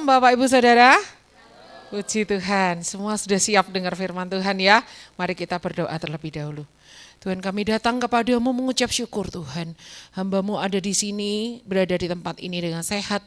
Bapak Ibu Saudara, puji Tuhan, semua sudah siap dengar firman Tuhan ya. Mari kita berdoa terlebih dahulu. Tuhan, kami datang kepadamu mengucap syukur Tuhan. Hamba-Mu ada di sini, berada di tempat ini dengan sehat,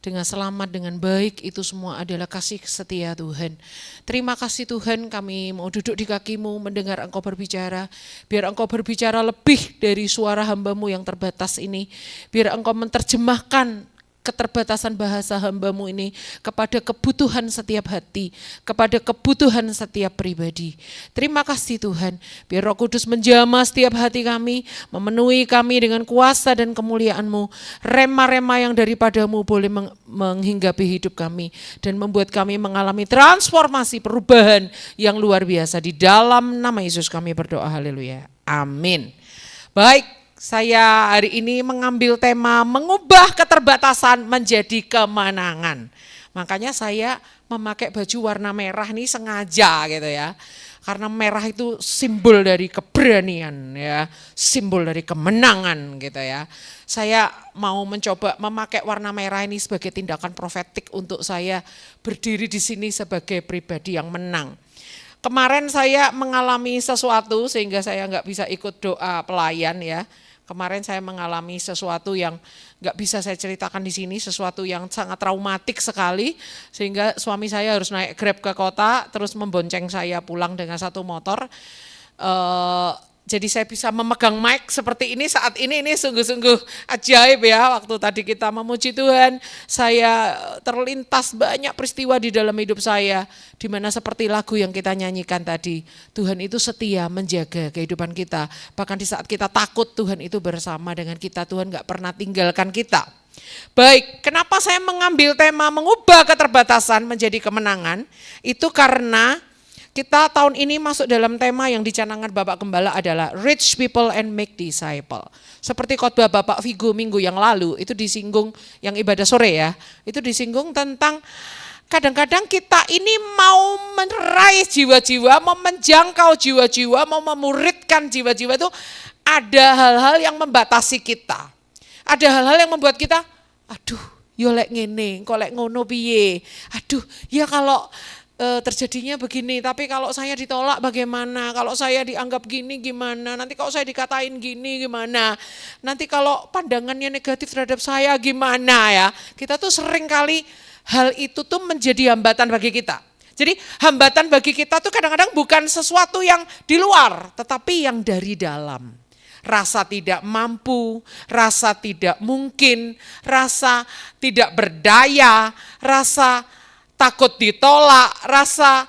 dengan selamat, dengan baik. Itu semua adalah kasih setia Tuhan. Terima kasih Tuhan, kami mau duduk di kaki-Mu mendengar Engkau berbicara. Biar Engkau berbicara lebih dari suara hamba-Mu yang terbatas ini. Biar Engkau menerjemahkan keterbatasan bahasa hamba-Mu ini kepada kebutuhan setiap hati, kepada kebutuhan setiap pribadi. Terima kasih Tuhan, biar Roh Kudus menjamah setiap hati kami, memenuhi kami dengan kuasa dan kemuliaan-Mu. Rema-rema yang daripadamu boleh menghinggapi hidup kami dan membuat kami mengalami transformasi perubahan yang luar biasa. Di dalam nama Yesus kami berdoa, haleluya. Amin. Baik. Saya hari ini mengambil tema mengubah keterbatasan menjadi kemenangan. Makanya saya memakai baju warna merah ini sengaja gitu ya. Karena merah itu simbol dari keberanian ya, simbol dari kemenangan gitu ya. Saya mau mencoba memakai warna merah ini sebagai tindakan profetik untuk saya berdiri di sini sebagai pribadi yang menang. Kemarin saya mengalami sesuatu sehingga saya nggak bisa ikut doa pelayan ya. Kemarin saya mengalami sesuatu yang nggak bisa saya ceritakan di sini, sesuatu yang sangat traumatik sekali, sehingga suami saya harus naik Grab ke kota, terus membonceng saya pulang dengan satu motor. Jadi saya bisa memegang mic seperti ini saat ini sungguh-sungguh ajaib ya. Waktu tadi kita memuji Tuhan, saya terlintas banyak peristiwa di dalam hidup saya, di mana seperti lagu yang kita nyanyikan tadi, Tuhan itu setia menjaga kehidupan kita. Bahkan di saat kita takut, Tuhan itu bersama dengan kita, Tuhan gak pernah tinggalkan kita. Baik, kenapa saya mengambil tema mengubah keterbatasan menjadi kemenangan? Itu karena kita tahun ini masuk dalam tema yang dicanangkan Bapak Gembala adalah Reach People and Make Disciple. Seperti khotbah Bapak Vigo minggu yang lalu, itu disinggung yang ibadah sore ya, itu disinggung tentang kadang-kadang kita ini mau meraih jiwa-jiwa, mau menjangkau jiwa-jiwa, mau memuridkan jiwa-jiwa itu ada hal-hal yang membatasi kita. Ada hal-hal yang membuat kita, aduh, yo lek ngene, kok lek ngono piye. Aduh, ya kalau terjadinya begini, tapi kalau saya ditolak bagaimana, kalau saya dianggap gini gimana, nanti kalau saya dikatain gini gimana, nanti kalau pandangannya negatif terhadap saya gimana ya. Kita tuh sering kali hal itu tuh menjadi hambatan bagi kita. Jadi hambatan bagi kita tuh kadang-kadang bukan sesuatu yang di luar, tetapi yang dari dalam. Rasa tidak mampu, rasa tidak mungkin, rasa tidak berdaya, rasa takut ditolak, rasa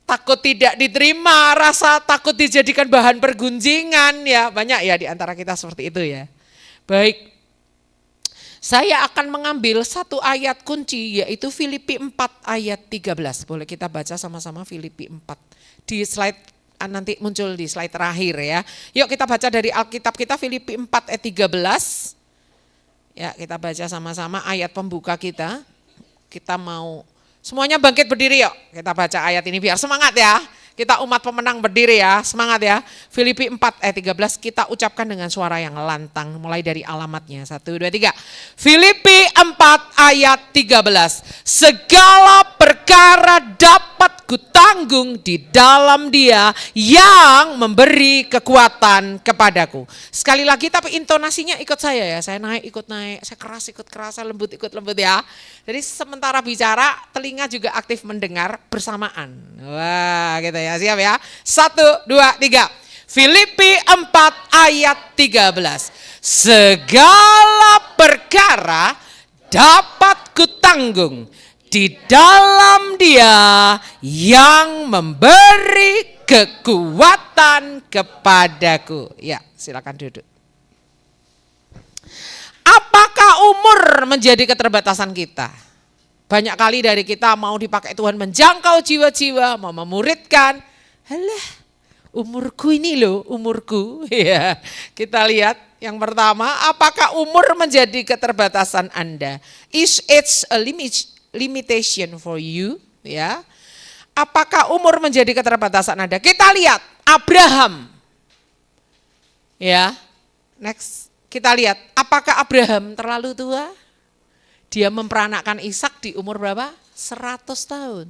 takut tidak diterima, rasa takut dijadikan bahan pergunjingan ya. Banyak ya di antara kita seperti itu ya. Baik, saya akan mengambil satu ayat kunci yaitu Filipi 4 ayat 13. Boleh kita baca sama-sama Filipi 4. Di slide nanti muncul di slide terakhir ya. Yuk kita baca dari Alkitab kita Filipi 4 ayat 13. Ya, kita baca sama-sama ayat pembuka kita. Kita mau semuanya bangkit berdiri yuk. Kita baca ayat ini biar semangat ya. Kita umat pemenang berdiri ya, semangat ya. Filipi 4 ayat 13 kita ucapkan dengan suara yang lantang. Mulai dari alamatnya, 1, 2, 3. Filipi 4 ayat 13. Segala perkara dapat kutanggung di dalam Dia yang memberi kekuatan kepadaku. Sekali lagi tapi intonasinya ikut saya ya. Saya naik ikut naik, saya keras ikut keras, saya lembut ikut lembut ya. Jadi sementara bicara telinga juga aktif mendengar bersamaan. Wah gitu ya, siap ya. 1, 2, 3. Filipi 4 ayat 13. Segala perkara dapat kutanggung di dalam Dia yang memberi kekuatan kepadaku. Ya, silakan duduk. Apakah umur menjadi keterbatasan kita? Banyak kali dari kita mau dipakai Tuhan menjangkau jiwa-jiwa, mau memuridkan. Halah, umurku ini loh, umurku. Ya, kita lihat yang pertama, apakah umur menjadi keterbatasan Anda? Is it a limitation for you? Ya, apakah umur menjadi keterbatasan Anda? Kita lihat Abraham. Ya, next kita lihat apakah Abraham terlalu tua? Dia memperanakkan Ishak di umur berapa? 100 tahun.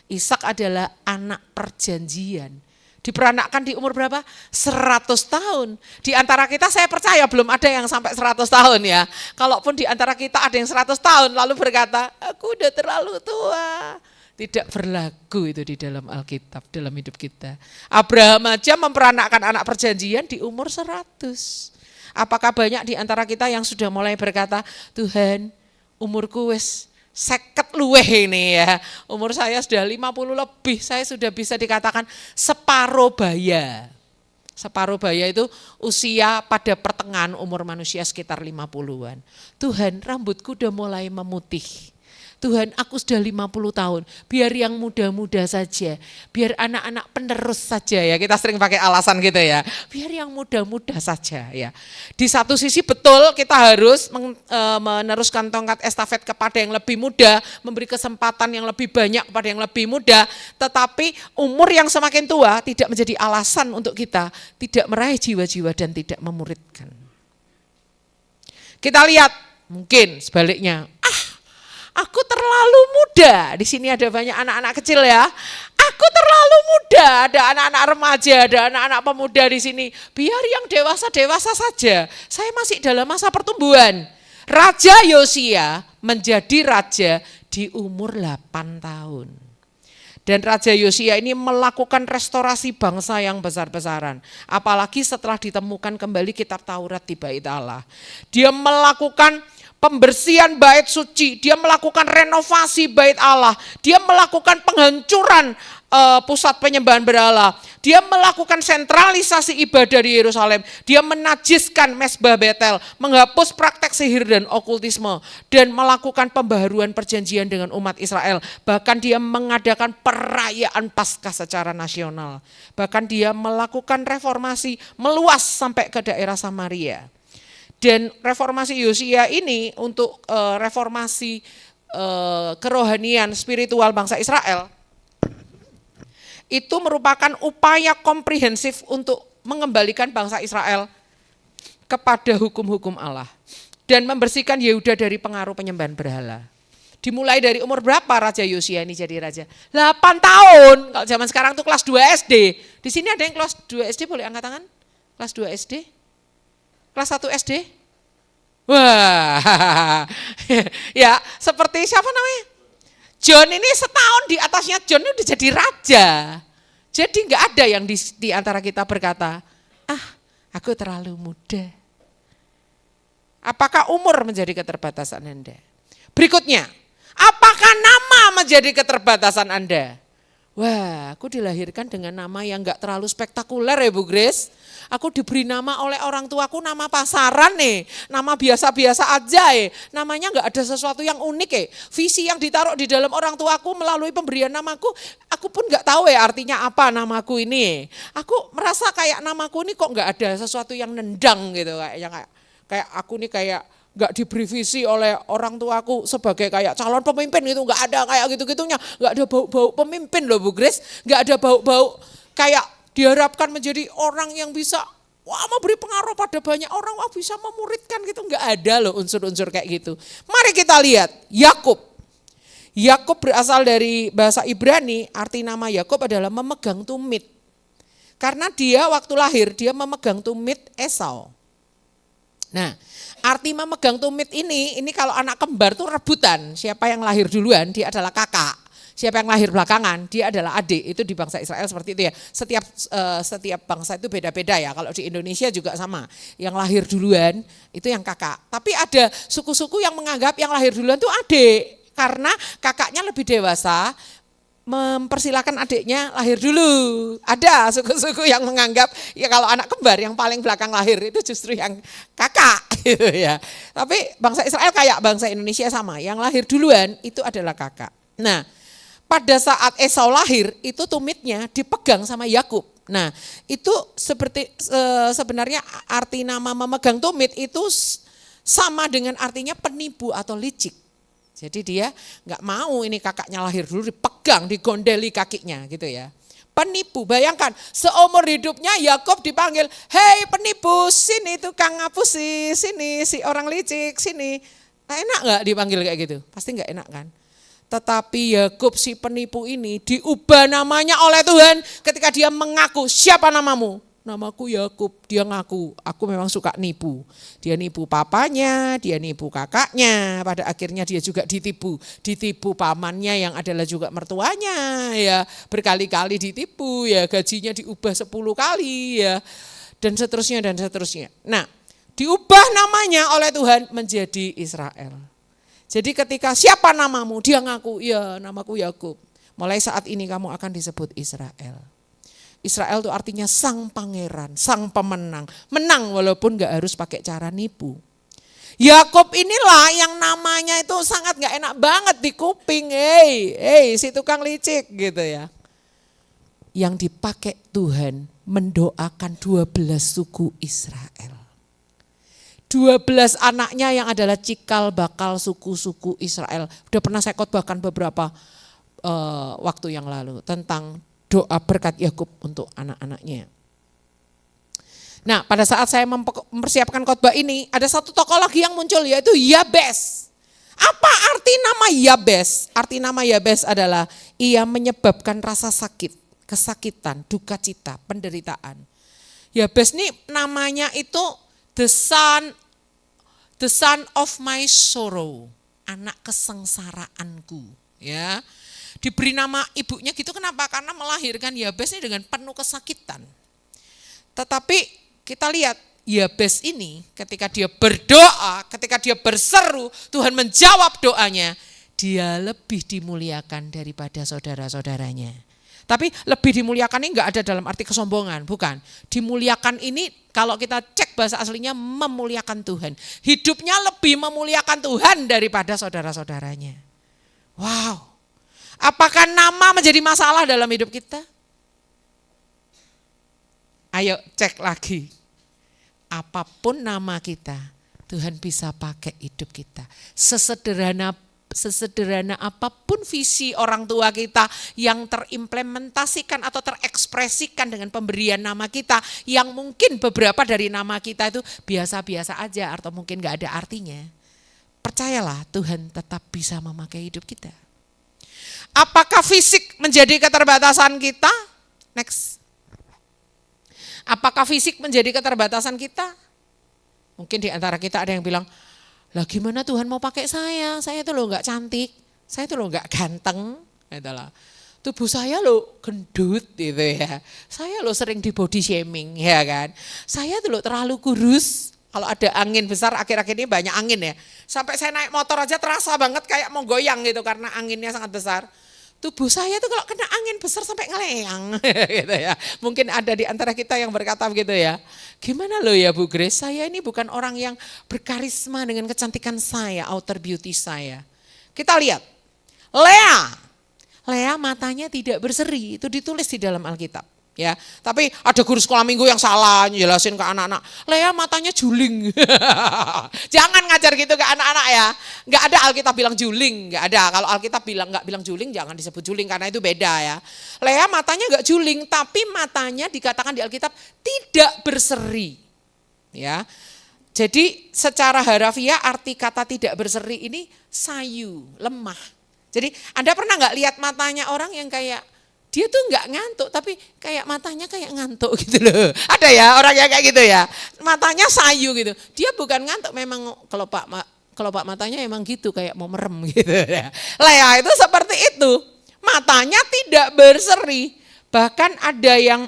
Ishak adalah anak perjanjian. Diperanakkan di umur berapa? 100 tahun. Di antara kita saya percaya belum ada yang sampai 100 tahun ya. Kalaupun di antara kita ada yang 100 tahun lalu berkata, aku udah terlalu tua. Tidak berlaku itu di dalam Alkitab, dalam hidup kita. Abraham aja memperanakkan anak perjanjian di umur 100. Apakah banyak di antara kita yang sudah mulai berkata, Tuhan umurku wis 50 luweh ini ya. Umur saya sudah 50 lebih, saya sudah bisa dikatakan separuh baya. Separuh baya itu usia pada pertengahan umur manusia sekitar 50-an. Tuhan, rambutku udah mulai memutih. Tuhan, aku sudah 50 tahun, biar yang muda-muda saja, biar anak-anak penerus saja ya, kita sering pakai alasan gitu ya, biar yang muda-muda saja ya. Di satu sisi betul kita harus meneruskan tongkat estafet kepada yang lebih muda, memberi kesempatan yang lebih banyak kepada yang lebih muda, tetapi umur yang semakin tua tidak menjadi alasan untuk kita tidak meraih jiwa-jiwa dan tidak memuridkan. Kita lihat mungkin sebaliknya, aku terlalu muda. Di sini ada banyak anak-anak kecil ya. Aku terlalu muda. Ada anak-anak remaja, ada anak-anak pemuda di sini. Biar yang dewasa-dewasa saja. Saya masih dalam masa pertumbuhan. Raja Yosia menjadi raja di umur 8 tahun. Dan Raja Yosia ini melakukan restorasi bangsa yang besar-besaran. Apalagi setelah ditemukan kembali kitab Taurat di Bait Allah. Dia melakukan pembersihan bait suci, dia melakukan renovasi bait Allah, dia melakukan penghancuran pusat penyembahan berhala, dia melakukan sentralisasi ibadah di Yerusalem, dia menajiskan Mesbah Betel, menghapus praktek sihir dan okultisme, dan melakukan pembaharuan perjanjian dengan umat Israel. Bahkan dia mengadakan perayaan Paskah secara nasional, bahkan dia melakukan reformasi meluas sampai ke daerah Samaria. Dan reformasi Yosia ini untuk reformasi kerohanian spiritual bangsa Israel itu merupakan upaya komprehensif untuk mengembalikan bangsa Israel kepada hukum-hukum Allah dan membersihkan Yehuda dari pengaruh penyembahan berhala. Dimulai dari umur berapa Raja Yosia ini jadi raja? 8 tahun. Kalau zaman sekarang itu kelas 2 SD. Di sini ada yang kelas 2 SD, boleh angkat tangan? Kelas 2 SD? Kelas 1 SD? Wah, ya seperti siapa namanya? John ini setahun di atasnya John ini udah jadi raja. Jadi nggak ada yang di antara kita berkata, aku terlalu muda. Apakah umur menjadi keterbatasan Anda? Berikutnya, apakah nama menjadi keterbatasan Anda? Wah, aku dilahirkan dengan nama yang gak terlalu spektakuler ya Bu Grace. Aku diberi nama oleh orang tuaku nama pasaran nih, nama biasa-biasa aja ya. Namanya gak ada sesuatu yang unik ya. Visi yang ditaruh di dalam orang tuaku melalui pemberian namaku, aku pun gak tahu ya artinya apa namaku ini. Aku merasa kayak namaku ini kok gak ada sesuatu yang nendang gitu. Kayak aku nih kayak gak diberi visi oleh orang tuaku sebagai kayak calon pemimpin gitu, gak ada kayak gitu-gitunya, gak ada bau-bau pemimpin loh Bu Grace, gak ada bau-bau kayak diharapkan menjadi orang yang bisa memberi pengaruh pada banyak orang, bisa memuridkan gitu, gak ada loh unsur-unsur kayak gitu. Mari kita lihat Yakub. Yakub berasal dari bahasa Ibrani, arti nama Yakub adalah memegang tumit. Karena dia waktu lahir dia memegang tumit Esau. Nah, arti memegang tumit ini kalau anak kembar tuh rebutan. Siapa yang lahir duluan dia adalah kakak. Siapa yang lahir belakangan dia adalah adik. Itu di bangsa Israel seperti itu ya. Setiap bangsa itu beda-beda ya. Kalau di Indonesia juga sama. Yang lahir duluan itu yang kakak. Tapi ada suku-suku yang menganggap yang lahir duluan itu adik. Karena kakaknya lebih dewasa, mempersilahkan adiknya lahir dulu. Ada suku-suku yang menganggap ya kalau anak kembar yang paling belakang lahir itu justru yang kakak gitu ya. Tapi bangsa Israel kayak bangsa Indonesia sama, yang lahir duluan itu adalah kakak. Nah, pada saat Esau lahir itu tumitnya dipegang sama Yakub. Nah, itu seperti sebenarnya arti nama memegang tumit itu sama dengan artinya penipu atau licik. Jadi dia nggak mau ini kakaknya lahir dulu dipegang, digondeli kakinya gitu ya. Penipu, bayangkan seumur hidupnya Yakub dipanggil, hei penipu, sini tukang ngapusi, sini si orang licik, sini. Enak nggak dipanggil kayak gitu? Pasti nggak enak kan? Tetapi Yakub si penipu ini diubah namanya oleh Tuhan ketika dia mengaku, siapa namamu? Namaku Yakub. Dia ngaku, aku memang suka nipu. Dia nipu papanya, dia nipu kakaknya. Pada akhirnya dia juga ditipu. Ditipu pamannya yang adalah juga mertuanya. Ya, berkali-kali ditipu, ya gajinya diubah 10 kali ya. Dan seterusnya dan seterusnya. Nah, diubah namanya oleh Tuhan menjadi Israel. Jadi ketika siapa namamu, dia ngaku, ya namaku Yakub. Mulai saat ini kamu akan disebut Israel. Israel itu artinya sang pangeran, sang pemenang. Menang walaupun gak harus pakai cara nipu. Yakub inilah yang namanya itu sangat gak enak banget di kuping. Hei si tukang licik gitu ya. Yang dipakai Tuhan mendoakan 12 suku Israel. 12 anaknya yang adalah cikal bakal suku-suku Israel. Udah pernah saya khotbahkan beberapa waktu yang lalu tentang doa berkat Yakub untuk anak-anaknya. Nah, pada saat saya mempersiapkan khotbah ini, ada satu tokoh lagi yang muncul yaitu Yabes. Apa arti nama Yabes? Arti nama Yabes adalah ia menyebabkan rasa sakit, kesakitan, duka cita, penderitaan. Yabes ini namanya itu the son of my sorrow, anak kesengsaraanku, ya. Diberi nama ibunya gitu kenapa? Karena melahirkan Yabes ini dengan penuh kesakitan. Tetapi kita lihat Yabes ini ketika dia berdoa, ketika dia berseru, Tuhan menjawab doanya, dia lebih dimuliakan daripada saudara-saudaranya. Tapi lebih dimuliakan ini enggak ada dalam arti kesombongan, bukan. Dimuliakan ini kalau kita cek bahasa aslinya memuliakan Tuhan. Hidupnya lebih memuliakan Tuhan daripada saudara-saudaranya. Wow. Apakah nama menjadi masalah dalam hidup kita? Ayo cek lagi. Apapun nama kita, Tuhan bisa pakai hidup kita. Sesederhana apapun visi orang tua kita yang terimplementasikan atau terekspresikan dengan pemberian nama kita, yang mungkin beberapa dari nama kita itu biasa-biasa aja atau mungkin gak ada artinya. Percayalah Tuhan tetap bisa memakai hidup kita. Apakah fisik menjadi keterbatasan kita? Next. Apakah fisik menjadi keterbatasan kita? Mungkin di antara kita ada yang bilang, lah gimana Tuhan mau pakai saya? Saya itu loh gak cantik, saya itu loh gak ganteng. Itulah. Tubuh saya loh gendut gitu ya. Saya loh sering di body shaming ya kan. Saya tuh loh terlalu kurus. Kalau ada angin besar, akhir-akhir ini banyak angin ya. Sampai saya naik motor aja terasa banget kayak mau goyang gitu karena anginnya sangat besar. Tubuh saya tuh kalau kena angin besar sampai ngeleang gitu ya. Mungkin ada di antara kita yang berkata begitu ya. Gimana loh ya Bu Grace, saya ini bukan orang yang berkarisma dengan kecantikan saya, outer beauty saya. Kita lihat, Lea matanya tidak berseri, itu ditulis di dalam Alkitab. Ya, tapi ada guru sekolah minggu yang salah jelasin ke anak-anak, Lea matanya juling. Jangan ngajar gitu ke anak-anak ya. Enggak ada Alkitab bilang juling, enggak ada. Kalau Alkitab enggak bilang juling, jangan disebut juling karena itu beda ya. Lea matanya enggak juling, tapi matanya dikatakan di Alkitab tidak berseri. Ya. Jadi secara harafiah arti kata tidak berseri ini sayu, lemah. Jadi Anda pernah enggak lihat matanya orang yang kayak dia tuh nggak ngantuk, tapi kayak matanya kayak ngantuk gitu loh. Ada ya orang yang kayak gitu ya, matanya sayu gitu. Dia bukan ngantuk, memang kelopak matanya emang gitu kayak mau merem gitu ya. Lea itu seperti itu, matanya tidak berseri. Bahkan ada yang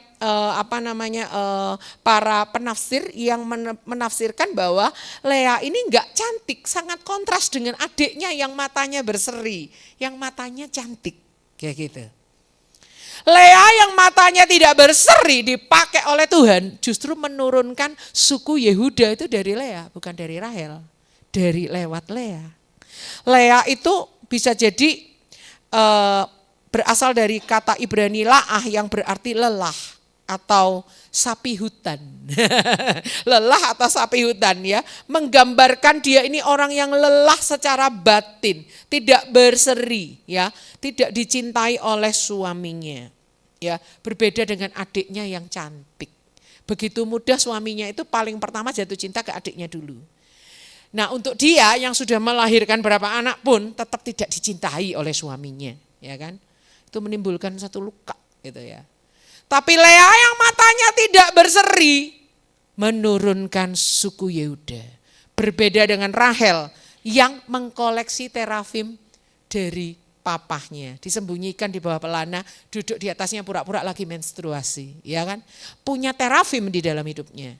para penafsir yang menafsirkan bahwa Lea ini nggak cantik, sangat kontras dengan adiknya yang matanya berseri, yang matanya cantik kayak gitu. Lea yang matanya tidak berseri dipakai oleh Tuhan justru menurunkan suku Yehuda itu dari Lea, bukan dari Rahel, dari lewat Lea. Lea itu bisa jadi berasal dari kata Ibrani la'ah yang berarti lelah atau sapi hutan. Lelah atau sapi hutan ya, menggambarkan dia ini orang yang lelah secara batin, tidak berseri ya, tidak dicintai oleh suaminya. Ya, berbeda dengan adiknya yang cantik. Begitu mudah suaminya itu paling pertama jatuh cinta ke adiknya dulu. Nah, untuk dia yang sudah melahirkan berapa anak pun tetap tidak dicintai oleh suaminya, ya kan? Itu menimbulkan satu luka gitu ya. Tapi Lea yang matanya tidak berseri menurunkan suku Yehuda. Berbeda dengan Rahel yang mengkoleksi terafim dari papahnya, disembunyikan di bawah pelana, duduk di atasnya pura-pura lagi menstruasi, ya kan? Punya terafim di dalam hidupnya.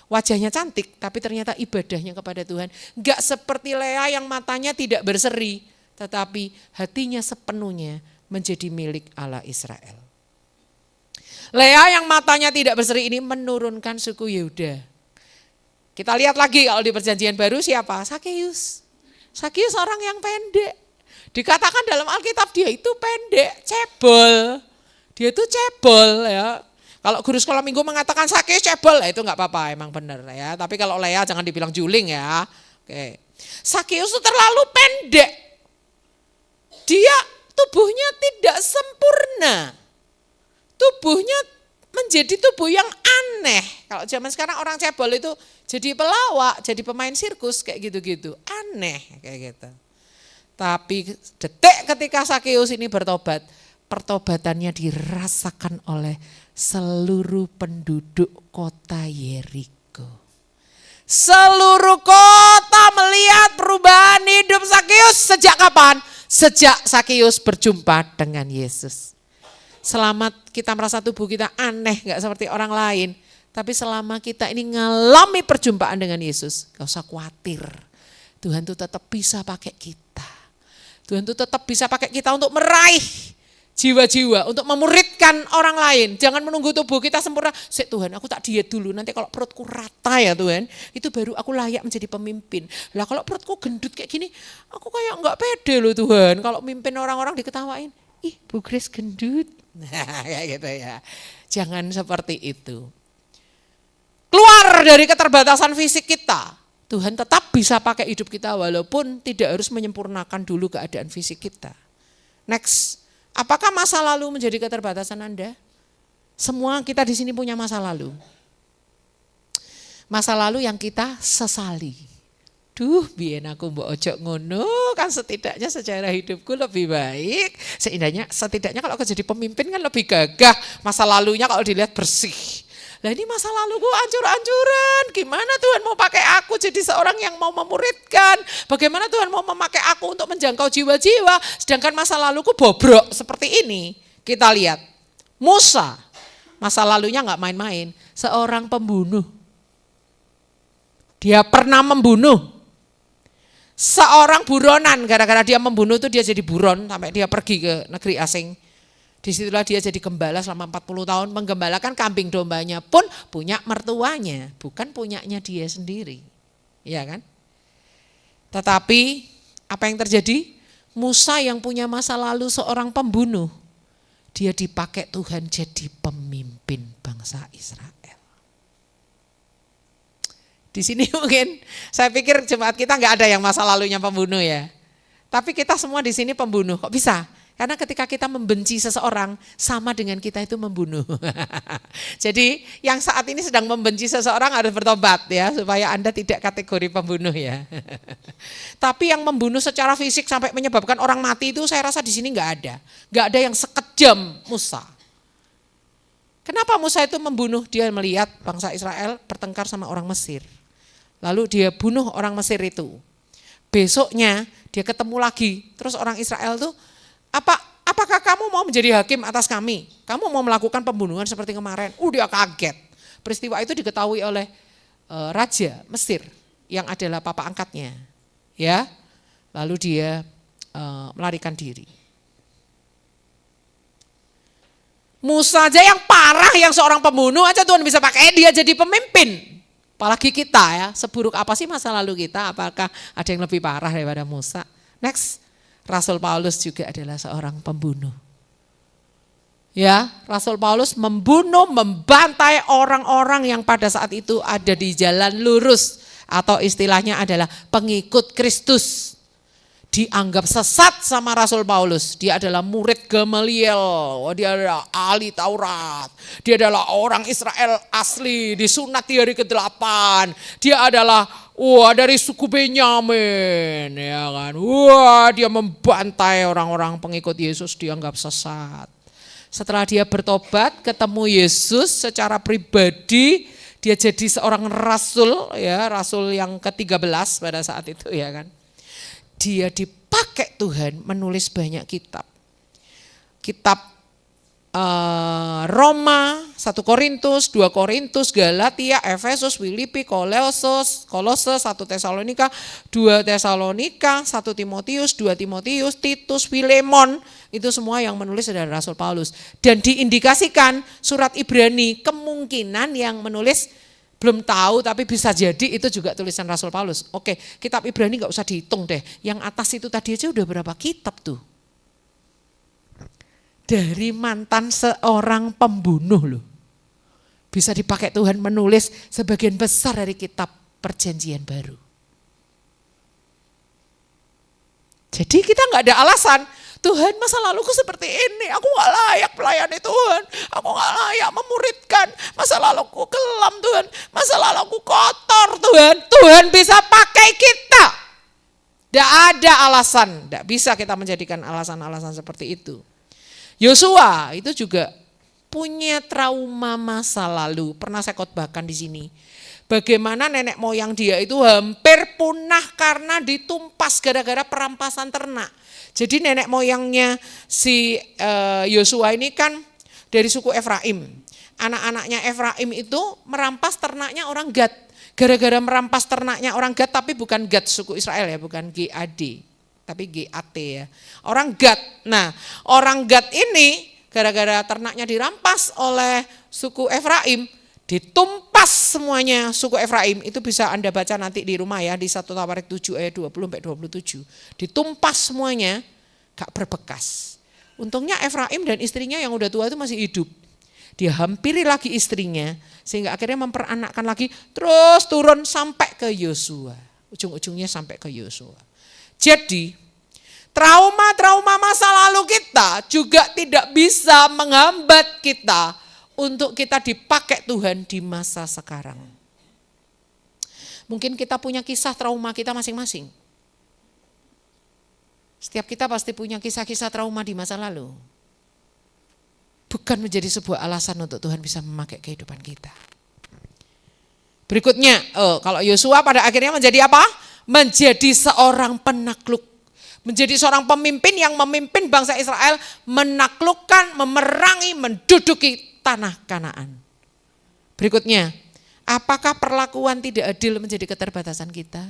Wajahnya cantik, tapi ternyata ibadahnya kepada Tuhan enggak seperti Lea yang matanya tidak berseri, tetapi hatinya sepenuhnya menjadi milik Allah Israel. Lea yang matanya tidak berseri ini menurunkan suku Yehuda. Kita lihat lagi kalau di perjanjian baru siapa? Sakeus. Sakeus orang yang pendek. Dikatakan dalam Alkitab dia itu pendek, cebol. Dia itu cebol ya. Kalau guru sekolah minggu mengatakan Sakeus cebol, itu enggak apa-apa, emang benar ya. Tapi kalau Lea jangan dibilang juling ya. Oke. Sakeus itu terlalu pendek. Dia tubuhnya tidak sempurna. Tubuhnya menjadi tubuh yang aneh. Kalau zaman sekarang orang cebol itu jadi pelawak, jadi pemain sirkus kayak gitu-gitu. Aneh kayak gitu. Tapi detik ketika Sakeus ini bertobat, pertobatannya dirasakan oleh seluruh penduduk kota Yeriko. Seluruh kota melihat perubahan hidup Sakeus sejak kapan? Sejak Sakeus berjumpa dengan Yesus. Selama kita merasa tubuh kita aneh, gak seperti orang lain. Tapi selama kita ini ngalami perjumpaan dengan Yesus, gak usah khawatir. Tuhan tuh tetap bisa pakai kita. Tuhan tuh tetap bisa pakai kita untuk meraih jiwa-jiwa, untuk memuridkan orang lain. Jangan menunggu tubuh kita sempurna. Tuhan, aku tak diet dulu, nanti kalau perutku rata ya Tuhan, itu baru aku layak menjadi pemimpin. Lah kalau perutku gendut kayak gini, aku kayak gak pede loh Tuhan. Kalau mimpin orang-orang diketawain, ih Bu Grace gendut. Nah kayak gitu ya. Jangan seperti itu. Keluar dari keterbatasan fisik kita. Tuhan tetap bisa pakai hidup kita walaupun tidak harus menyempurnakan dulu keadaan fisik kita. Next. Apakah masa lalu menjadi keterbatasan Anda? Semua kita di sini punya masa lalu. Masa lalu yang kita sesali. Duh, biyen aku mbok ojo ngono, kan setidaknya sejarah hidupku lebih baik. Setidaknya kalau aku jadi pemimpin kan lebih gagah. Masa lalunya kalau dilihat bersih. Lah ini masa laluku ancur-ancuran. Gimana Tuhan mau pakai aku jadi seorang yang mau memuridkan? Bagaimana Tuhan mau memakai aku untuk menjangkau jiwa-jiwa? Sedangkan masa laluku bobrok seperti ini. Kita lihat. Musa, masa lalunya gak main-main. Seorang pembunuh. Dia pernah membunuh. Seorang buronan, gara-gara dia membunuh itu dia jadi buron. Sampai dia pergi ke negeri asing. Disitulah dia jadi gembala selama 40 tahun, menggembalakan kambing dombanya pun punya mertuanya, bukan punyanya dia sendiri. Ya kan? Tetapi apa yang terjadi? Musa yang punya masa lalu seorang pembunuh, dia dipakai Tuhan jadi pemimpin bangsa Israel. Di sini mungkin saya pikir jemaat kita nggak ada yang masa lalunya pembunuh ya. Tapi kita semua di sini pembunuh, kok bisa? Karena ketika kita membenci seseorang, sama dengan kita itu membunuh. Jadi yang saat ini sedang membenci seseorang harus bertobat ya, supaya Anda tidak kategori pembunuh ya. Tapi yang membunuh secara fisik sampai menyebabkan orang mati itu saya rasa di sini nggak ada. Nggak ada yang sekejam Musa. Kenapa Musa itu membunuh? Dia melihat bangsa Israel bertengkar sama orang Mesir. Lalu dia bunuh orang Mesir itu. Besoknya dia ketemu lagi, terus orang Israel tuh, apakah kamu mau menjadi hakim atas kami? Kamu mau melakukan pembunuhan seperti kemarin? Dia kaget. Peristiwa itu diketahui oleh Raja Mesir yang adalah papa angkatnya. Ya, lalu dia melarikan diri. Musa aja yang parah, yang seorang pembunuh aja Tuhan bisa pakai dia jadi pemimpin. Apalagi kita ya, seburuk apa sih masa lalu kita? Apakah ada yang lebih parah daripada Musa? Next. Rasul Paulus juga adalah seorang pembunuh. Ya, Rasul Paulus membunuh, membantai orang-orang yang pada saat itu ada di jalan lurus atau istilahnya adalah pengikut Kristus. Dianggap sesat sama Rasul Paulus. Dia adalah murid Gamaliel, dia adalah ahli Taurat. Dia adalah orang Israel asli, disunat di hari ke-8. Dia adalah Wah, dari suku Benyamin, ya kan. Wah, dia membantai orang-orang pengikut Yesus, dianggap sesat. Setelah dia bertobat, ketemu Yesus secara pribadi, dia jadi seorang rasul, ya, rasul yang ke-13 pada saat itu, ya kan. Dia dipakai Tuhan menulis banyak kitab. Kitab Roma, 1 Korintus, 2 Korintus, Galatia, Efesus, Filipi, Kolose, 1 Tesalonika, 2 Tesalonika, 1 Timotius, 2 Timotius, Titus, Filemon, itu semua yang menulis adalah Rasul Paulus. Dan diindikasikan surat Ibrani kemungkinan yang menulis belum tahu tapi bisa jadi itu juga tulisan Rasul Paulus. Oke, kitab Ibrani gak usah dihitung deh, yang atas itu tadi aja udah berapa kitab tuh. Dari mantan seorang pembunuh loh. Bisa dipakai Tuhan menulis sebagian besar dari kitab Perjanjian Baru. Jadi kita gak ada alasan, Tuhan masa laluku seperti ini, aku gak layak melayani Tuhan, aku gak layak memuridkan, masa laluku kelam Tuhan, masa laluku kotor Tuhan. Tuhan bisa pakai kita. Tidak ada alasan, tidak bisa kita menjadikan alasan-alasan seperti itu. Yosua itu juga punya trauma masa lalu. Pernah saya khotbahkan di sini. Bagaimana nenek moyang dia itu hampir punah karena ditumpas gara-gara perampasan ternak. Jadi nenek moyangnya si Yosua ini kan dari suku Efraim. Anak-anaknya Efraim itu merampas ternaknya orang Gad. Gara-gara merampas ternaknya orang Gad, tapi bukan Gad suku Israel ya, bukan GAD. Tapi GAT ya, orang Gad. Nah, orang Gad ini gara-gara ternaknya dirampas oleh suku Efraim, ditumpas semuanya suku Efraim. Itu bisa Anda baca nanti di rumah ya, di 1 Tawarik 7 ayat 20-27. Ditumpas semuanya, gak berbekas. Untungnya Efraim dan istrinya yang udah tua itu masih hidup. Dia hampiri lagi istrinya, sehingga akhirnya memperanakkan lagi, terus turun sampai ke Yosua. Ujung-ujungnya sampai ke Yosua. Jadi trauma-trauma masa lalu kita juga tidak bisa menghambat kita untuk kita dipakai Tuhan di masa sekarang. Mungkin kita punya kisah trauma kita masing-masing. Setiap kita pasti punya kisah-kisah trauma di masa lalu. Bukan menjadi sebuah alasan untuk Tuhan bisa memakai kehidupan kita. Berikutnya, kalau Yosua pada akhirnya menjadi apa? Menjadi seorang penakluk, menjadi seorang pemimpin yang memimpin bangsa Israel menaklukkan, memerangi, menduduki tanah Kanaan. Berikutnya, apakah perlakuan tidak adil menjadi keterbatasan kita?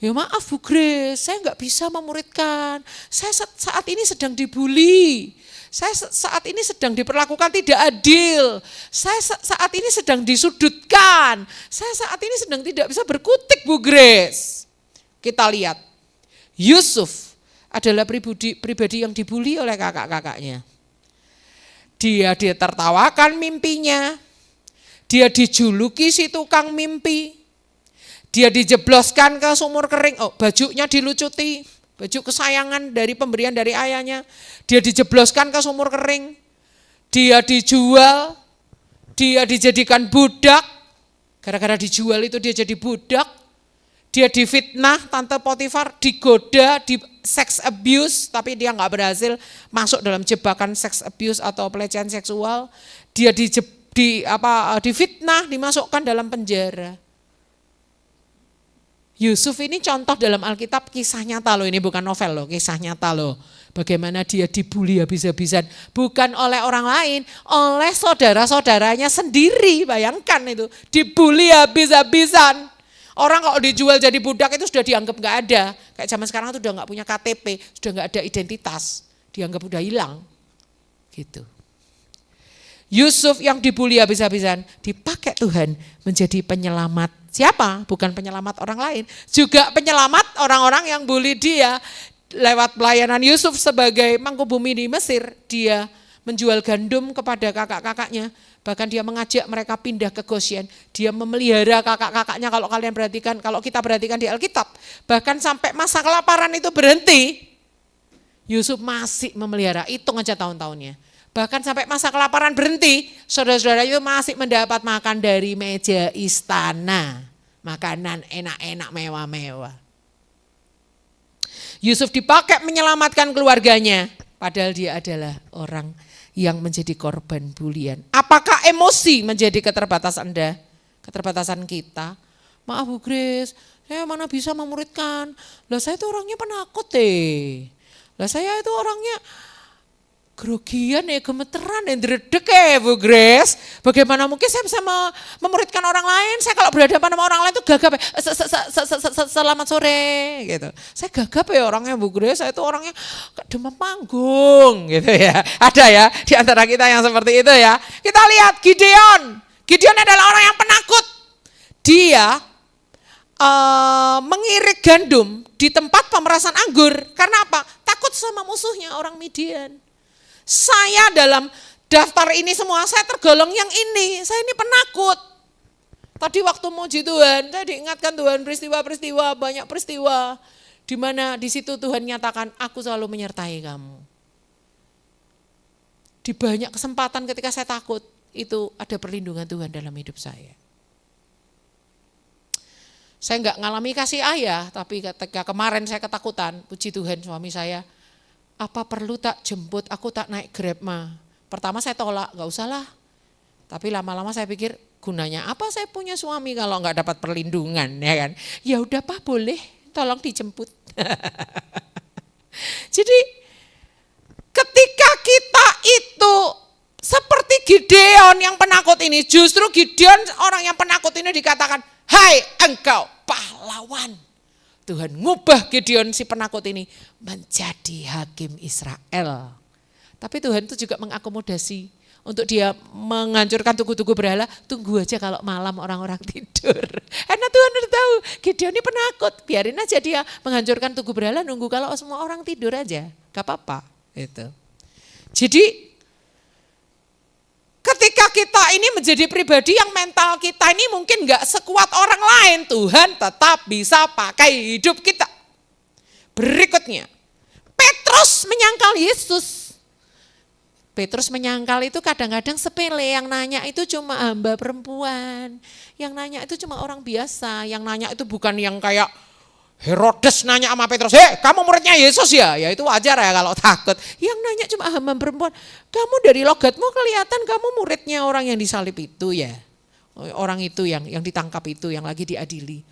Ya maaf Bu Grace, saya nggak bisa memuridkan, saya saat ini sedang dibully, saya saat ini sedang diperlakukan tidak adil, saya saat ini sedang disudutkan, saya saat ini sedang tidak bisa berkutik Bu Grace. Kita lihat, Yusuf adalah pribadi yang dibully oleh kakak-kakaknya. Dia ditertawakan mimpinya, dia dijuluki si tukang mimpi, dia dijebloskan ke sumur kering, bajunya dilucuti, baju kesayangan dari pemberian dari ayahnya, dia dijebloskan ke sumur kering, dia dijual, dia dijadikan budak, gara-gara dijual itu dia jadi budak. Dia difitnah, Tante Potifar digoda, di sex abuse, tapi dia nggak berhasil masuk dalam jebakan sex abuse atau pelecehan seksual. Dia difitnah, dimasukkan dalam penjara. Yusuf ini contoh dalam Alkitab kisah nyata loh, ini bukan novel loh, kisah nyata loh. Bagaimana dia dibully habis-habisan, bukan oleh orang lain, oleh saudara-saudaranya sendiri, bayangkan itu, dibully habis-habisan. Orang kalau dijual jadi budak itu sudah dianggap gak ada. Kayak zaman sekarang itu udah gak punya KTP, sudah gak ada identitas. Dianggap udah hilang. Gitu. Yusuf yang dibully habis-habisan dipakai Tuhan menjadi penyelamat. Siapa? Bukan penyelamat orang lain. Juga penyelamat orang-orang yang bully dia. Lewat pelayanan Yusuf sebagai mangkubumi di Mesir, dia menjual gandum kepada kakak-kakaknya. Bahkan dia mengajak mereka pindah ke Goshen. Dia memelihara kakak-kakaknya, kalau kalian perhatikan, kalau kita perhatikan di Alkitab. Bahkan sampai masa kelaparan itu berhenti, Yusuf masih memelihara, hitung aja tahun-tahunnya. Bahkan sampai masa kelaparan berhenti, saudara-saudara itu masih mendapat makan dari meja istana. makanan enak-enak mewah-mewah. Yusuf dipakai menyelamatkan keluarganya, padahal dia adalah orang yang menjadi korban bulian. Apakah emosi menjadi keterbatasan Anda? Keterbatasan kita? Maaf Bu Grace, saya mana bisa memuridkan. Lah saya itu orangnya penakut deh. Lah saya itu orangnya grogian ya, gemeteran ya, dredeg ya Bu Grace. Bagaimana mungkin saya bisa memuridkan orang lain? Saya kalau berhadapan sama orang lain itu gagap ya. Selamat sore gitu. Saya gagap ya orangnya Bu Grace. Saya itu orangnya demam panggung gitu ya. Ada ya di antara kita yang seperti itu ya. Kita lihat Gideon. Gideon adalah orang yang penakut. Dia mengirik gandum di tempat pemerasan anggur. Karena apa? Takut sama musuhnya orang Midian. Saya dalam daftar ini semua, saya tergolong yang ini. Saya ini penakut. Tadi waktu muji Tuhan, saya diingatkan Tuhan peristiwa-peristiwa, banyak peristiwa. Di mana di situ Tuhan nyatakan, aku selalu menyertai kamu. Di banyak kesempatan ketika saya takut, itu ada perlindungan Tuhan dalam hidup saya. Saya enggak ngalami kasih ayah, tapi ketika kemarin saya ketakutan, puji Tuhan suami saya, apa perlu tak jemput, aku tak naik Grab mah. Pertama saya tolak, gak usah lah. Tapi lama-lama saya pikir gunanya apa saya punya suami kalau gak dapat perlindungan ya kan. Ya udah Pak boleh, tolong dijemput. Jadi ketika kita itu seperti Gideon yang penakut ini, justru Gideon orang yang penakut ini dikatakan, hai engkau pahlawan. Tuhan ngubah Gideon si penakut ini menjadi hakim Israel. Tapi Tuhan itu juga mengakomodasi untuk dia menghancurkan tugu-tugu berhala. Tunggu aja kalau malam orang-orang tidur. Karena Tuhan udah tahu Gideon ini penakut. Biarin aja dia menghancurkan tugu berhala, nunggu kalau semua orang tidur aja. Gak apa-apa. Itu. Jadi ketika kita ini menjadi pribadi yang mental kita ini mungkin gak sekuat orang lain, Tuhan tetap bisa pakai hidup kita. Berikutnya, Petrus menyangkal Yesus. Petrus menyangkal itu kadang-kadang sepele, yang nanya itu cuma hamba perempuan. Yang nanya itu cuma orang biasa, yang nanya itu bukan yang kayak Herodes nanya sama Petrus, kamu muridnya Yesus ya? Ya itu wajar ya kalau takut. Yang nanya cuma hamba perempuan, kamu dari logatmu kelihatan kamu muridnya orang yang disalib itu ya. Orang itu yang ditangkap itu, yang lagi diadili.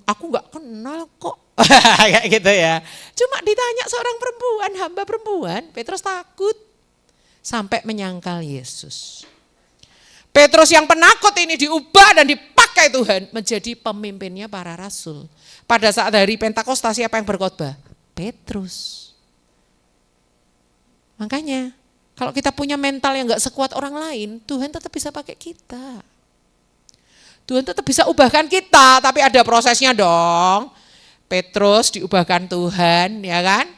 Aku gak kenal kok. Kayak gitu ya. Cuma ditanya seorang perempuan, hamba perempuan, Petrus takut. Sampai menyangkal Yesus. Petrus yang penakut ini diubah dan dipakai Tuhan menjadi pemimpinnya para rasul. Pada saat hari Pentakosta siapa yang berkhotbah? Petrus. Makanya kalau kita punya mental yang gak sekuat orang lain, Tuhan tetap bisa pakai kita. Tuhan tetap bisa ubahkan kita, tapi ada prosesnya dong. Petrus diubahkan Tuhan, ya kan?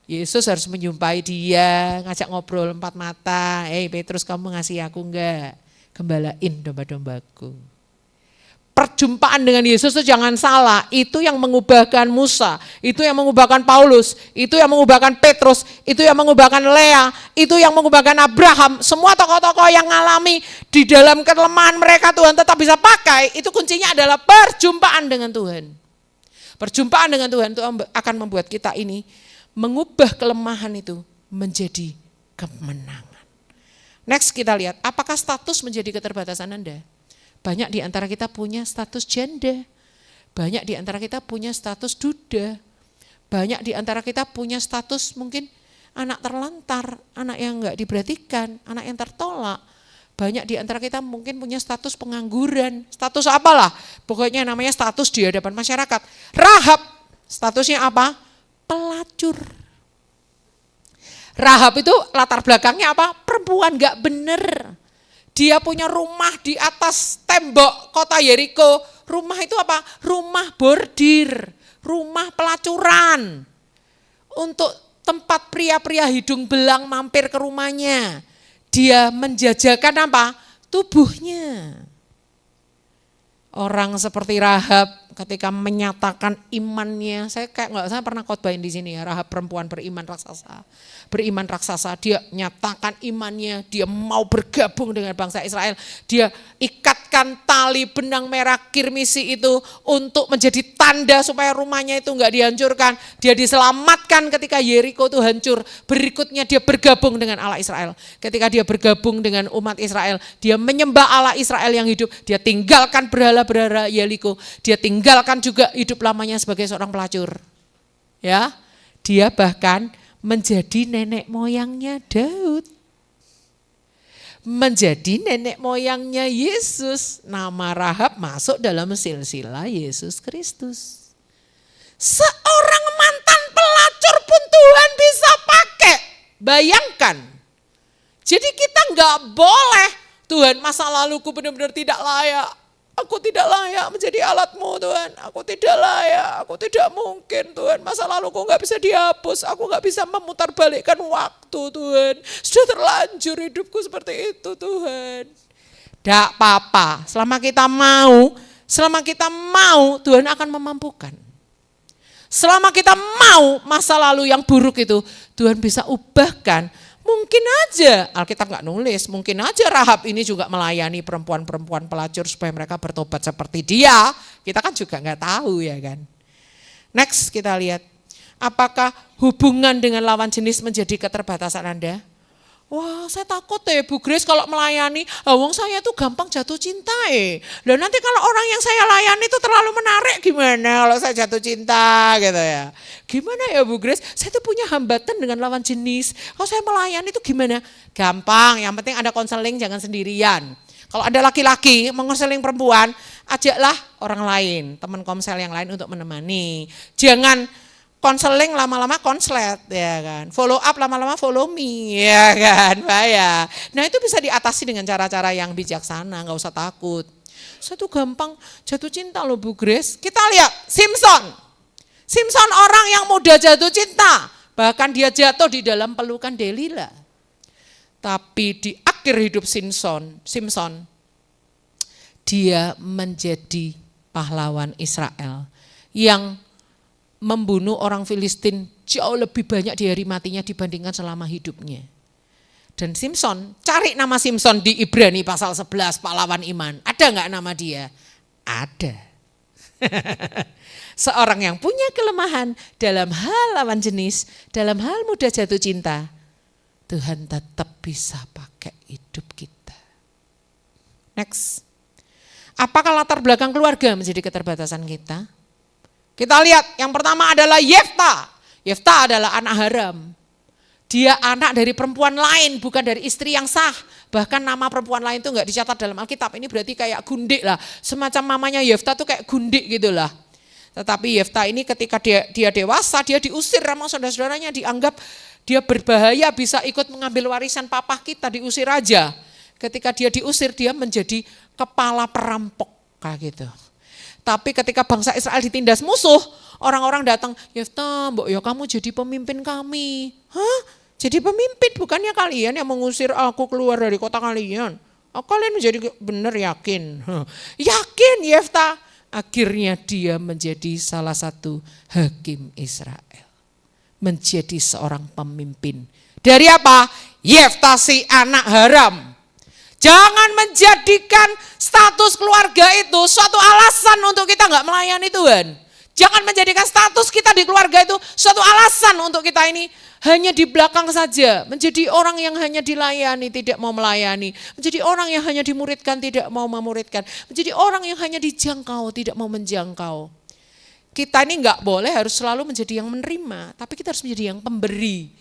Yesus harus menjumpai dia, ngajak ngobrol 4 mata. Petrus, kamu ngasih aku enggak? Gembalain domba-dombaku. Perjumpaan dengan Yesus itu jangan salah, itu yang mengubahkan Musa, itu yang mengubahkan Paulus, itu yang mengubahkan Petrus, itu yang mengubahkan Lea, itu yang mengubahkan Abraham. Semua tokoh-tokoh yang ngalami di dalam kelemahan mereka Tuhan tetap bisa pakai, itu kuncinya adalah perjumpaan dengan Tuhan. Perjumpaan dengan Tuhan itu akan membuat kita ini mengubah kelemahan itu menjadi kemenangan. Next kita lihat, apakah status menjadi keterbatasan Anda? Banyak di antara kita punya status janda, banyak di antara kita punya status duda, banyak di antara kita punya status mungkin anak terlantar, anak yang enggak diperhatikan, anak yang tertolak. Banyak di antara kita mungkin punya status pengangguran, status apalah, pokoknya namanya status di hadapan masyarakat. Rahab, statusnya apa? Pelacur. Rahab itu latar belakangnya apa? Perempuan gak bener. Dia punya rumah di atas tembok kota Yeriko. Rumah itu apa? Rumah bordir, rumah pelacuran. Untuk tempat pria-pria hidung belang mampir ke rumahnya. Dia menjajakan apa? Tubuhnya. Orang seperti Rahab ketika menyatakan imannya, saya pernah khotbahin di sini ya, Rahab perempuan beriman raksasa, dia nyatakan imannya, dia mau bergabung dengan bangsa Israel, dia ikatkan tali benang merah kirmisi itu untuk menjadi tanda supaya rumahnya itu enggak dihancurkan, dia diselamatkan ketika Yeriko itu hancur. Berikutnya dia bergabung dengan Allah Israel, ketika dia bergabung dengan umat Israel, dia menyembah Allah Israel yang hidup, dia tinggalkan berhala-berhala Yeriko, dia tinggalkan juga hidup lamanya sebagai seorang pelacur. Ya, dia bahkan menjadi nenek moyangnya Daud. Menjadi nenek moyangnya Yesus. Nama Rahab masuk dalam silsilah Yesus Kristus. Seorang mantan pelacur pun Tuhan bisa pakai. Bayangkan. Jadi kita enggak boleh, Tuhan masa laluku benar-benar tidak layak. Aku tidak layak menjadi alatmu Tuhan. Aku tidak layak, aku tidak mungkin Tuhan. Masa laluku enggak bisa dihapus. Aku enggak bisa memutarbalikkan waktu Tuhan. Sudah terlanjur hidupku seperti itu Tuhan. Tidak apa-apa, selama kita mau Tuhan akan memampukan. Selama kita mau masa lalu yang buruk itu Tuhan bisa ubahkan. Mungkin aja, Alkitab nggak nulis, mungkin aja Rahab ini juga melayani perempuan-perempuan pelacur supaya mereka bertobat seperti dia. Kita kan juga nggak tahu ya kan. Next kita lihat, apakah hubungan dengan lawan jenis menjadi keterbatasan Anda? Wah, saya takut Bu Grace kalau melayani, wong saya tuh gampang jatuh cinta Dan nanti kalau orang yang saya layani itu terlalu menarik gimana kalau saya jatuh cinta gitu ya. Gimana ya Bu Grace, saya tuh punya hambatan dengan lawan jenis. Kalau saya melayani itu gimana? Gampang, yang penting ada konseling, jangan sendirian. Kalau ada laki-laki mau konseling perempuan, ajaklah orang lain, teman komsel yang lain untuk menemani. Jangan konseling lama-lama konslet ya kan, follow up lama-lama follow me ya kan, bahaya. Nah itu bisa diatasi dengan cara-cara yang bijaksana, nggak usah takut. Saya tuh gampang jatuh cinta loh Bu Grace. Kita lihat Simpson orang yang mudah jatuh cinta, bahkan dia jatuh di dalam pelukan Delila. Tapi di akhir hidup Simpson dia menjadi pahlawan Israel yang membunuh orang Filistin jauh lebih banyak di hari matinya dibandingkan selama hidupnya. Dan Simpson, cari nama Simpson di Ibrani pasal 11 pahlawan iman. Ada enggak nama dia? Ada. Seorang yang punya kelemahan dalam hal lawan jenis, dalam hal mudah jatuh cinta, Tuhan tetap bisa pakai hidup kita. Next. Apakah latar belakang keluarga menjadi keterbatasan kita? Kita lihat yang pertama adalah Yefta. Yefta adalah anak haram. Dia anak dari perempuan lain, bukan dari istri yang sah. Bahkan nama perempuan lain itu enggak dicatat dalam Alkitab. Ini berarti kayak gundik lah. Semacam mamanya Yefta tuh kayak gundik gitu lah. Tetapi Yefta ini ketika dia dewasa, dia diusir sama saudara-saudaranya, dianggap dia berbahaya, bisa ikut mengambil warisan papa kita, diusir aja. Ketika dia diusir, dia menjadi kepala perampok kayak gitu. Tapi ketika bangsa Israel ditindas musuh, orang-orang datang, Yefta, mbok ya kamu jadi pemimpin kami. Hah? Jadi pemimpin, bukannya kalian yang mengusir aku keluar dari kota kalian. Kalian menjadi benar yakin. Yakin Yefta. Akhirnya dia menjadi salah satu hakim Israel. Menjadi seorang pemimpin. Dari apa? Yefta si anak haram. Jangan menjadikan status keluarga itu suatu alasan untuk kita enggak melayani Tuhan. Jangan menjadikan status kita di keluarga itu suatu alasan untuk kita ini hanya di belakang saja. Menjadi orang yang hanya dilayani, tidak mau melayani. Menjadi orang yang hanya dimuridkan, tidak mau memuridkan. Menjadi orang yang hanya dijangkau, tidak mau menjangkau. Kita ini enggak boleh harus selalu menjadi yang menerima, tapi kita harus menjadi yang pemberi.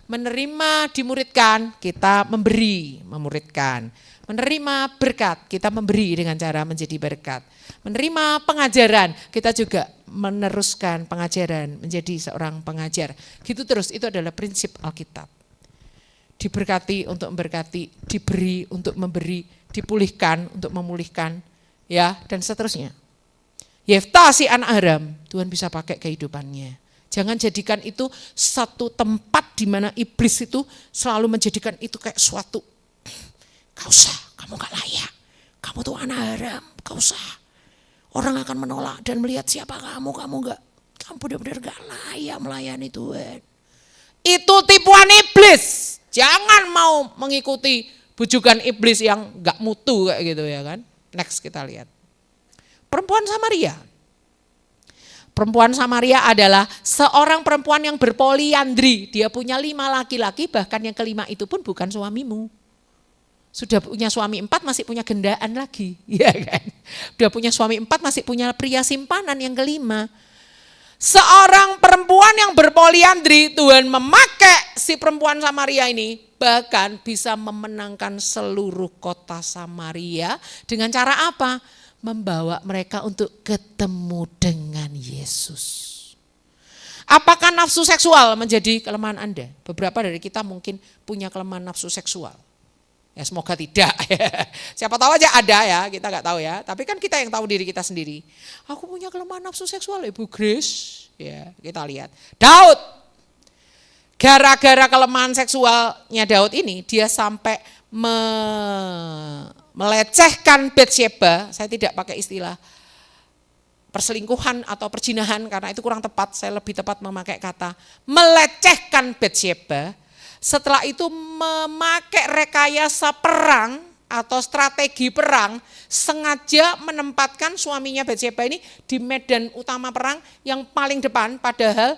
Menerima, dimuridkan, kita memberi, memuridkan. Menerima berkat, kita memberi dengan cara menjadi berkat. Menerima pengajaran, kita juga meneruskan pengajaran, menjadi seorang pengajar. Gitu terus, itu adalah prinsip Alkitab. Diberkati untuk memberkati, diberi untuk memberi, dipulihkan untuk memulihkan, ya, dan seterusnya. Yefta si anak haram, Tuhan bisa pakai kehidupannya. Jangan jadikan itu satu tempat di mana iblis itu selalu menjadikan itu kayak suatu, gak usah, kamu gak layak, kamu tuh anak haram, gak usah. Orang akan menolak dan melihat siapa kamu benar-benar gak layak melayani Tuhan. Itu tipuan iblis. Jangan mau mengikuti bujukan iblis yang gak mutu kayak gitu ya kan. Next kita lihat. Perempuan Samaria. Perempuan Samaria adalah seorang perempuan yang berpoliandri. Dia punya 5 laki-laki, bahkan yang kelima itu pun bukan suamimu. Sudah punya suami 4 masih punya gendaan lagi. Ya kan? Sudah punya suami 4 masih punya pria simpanan yang kelima. Seorang perempuan yang berpoliandri, Tuhan memakai si perempuan Samaria ini bahkan bisa memenangkan seluruh kota Samaria dengan cara apa? Membawa mereka untuk ketemu dengan Yesus. Apakah nafsu seksual menjadi kelemahan Anda? Beberapa dari kita mungkin punya kelemahan nafsu seksual. Ya semoga tidak. Siapa tahu aja ada ya, kita nggak tahu ya. Tapi kan kita yang tahu diri kita sendiri. Aku punya kelemahan nafsu seksual, Ibu Grace. Ya, kita lihat. Daud. Gara-gara kelemahan seksualnya Daud ini, dia sampai melecehkan Batsyeba. Saya tidak pakai istilah perselingkuhan atau perzinahan karena itu kurang tepat. Saya lebih tepat memakai kata melecehkan Batsyeba. Setelah itu memakai rekayasa perang atau strategi perang, sengaja menempatkan suaminya Batsyeba ini di medan utama perang yang paling depan, padahal